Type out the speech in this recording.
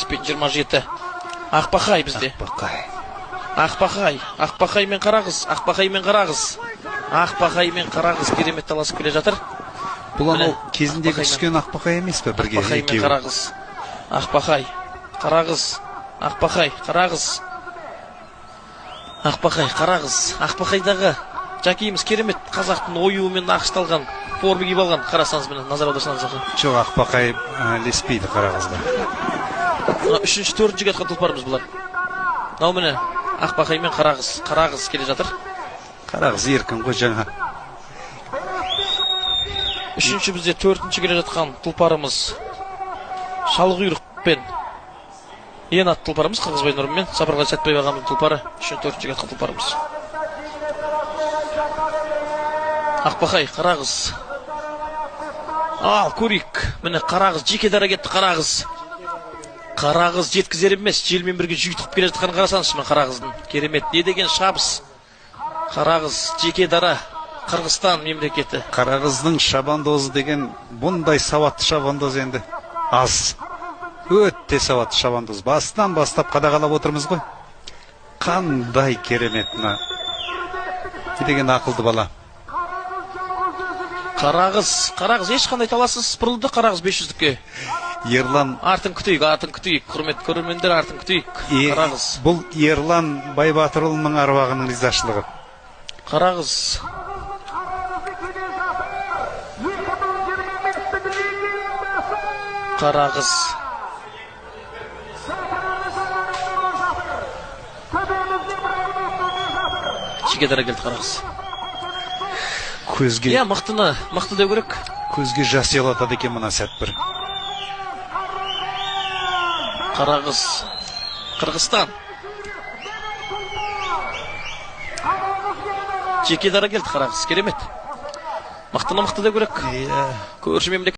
25-27. Ақбақай бізде. Ақбақай мен Қарағыз. Ақбақай мен Қарағыз керемет таласып келе жатыр. Бұл анау кезіндегі түскен Ақбақай емес пе? Бірге Ақбақай мен Қарағыз. Ақбақай, Қарағыз. Ақбақайдағы жакейіміз керемет қазақтың оюымен нақышталған форма киіп алған. Қарасаңыз міне, назар аударсаңыз. Жоқ, Ақбақай ілеспейді Қарағызға. 3-4-ші жатқан тұлпарымыз бұлар. Мынау міне Ақбақай мен Қарағыз келе жатыр. Қарағыз еркін ғой жаңа. 3-ші бізде 4-ші келе жатқан тұлпарымыз Шалқұйрықпен ең ат тұлпарымыз Қырғызбай Нұрыммен Сапарғали Сәтбаев ағамыздың тұлпары. 3-4-ші жатқан тұлпарымыз. Ақбақай, Қарағыз. Ал, көрейік. Міне Қарағыз, жеке дара кетті Қарағыз. Қарағыз жеткізер емес, желмен бірге жүйітіп келе жатқан қарасаңызшы мен Қарағыздың. Керемет, не деген шабыс. Қарағыз, жеке дара, Қырғызстан мемлекеті. Қарағыздың шабандозы деген бұндай сауатты шабандоз енді аз. Өтте сауатты шабандоз. Бастан бастап қадағалап отырмыз ғой. Қандай керемет мына. Не деген ақылды бала. Қарағыз ешқандай талассыз бұрылды Қарағыз 500-ке. Ерлан артын күтейік, құрметті көрермендер, артын күтейік. Қарағыз. Бұл Ерлан Байбатырұлының аруағының ризашылығы. Қарағыз. Жекедара келді Қарағыз. Көзге... мықты деу керек. Көзге жас ұялатады екен мына сәт бір. Қарағыз. Қырғызстан. Жеке дара келді Қарағыз. Керемет. Мықты деу керек. Көрші мемлекет.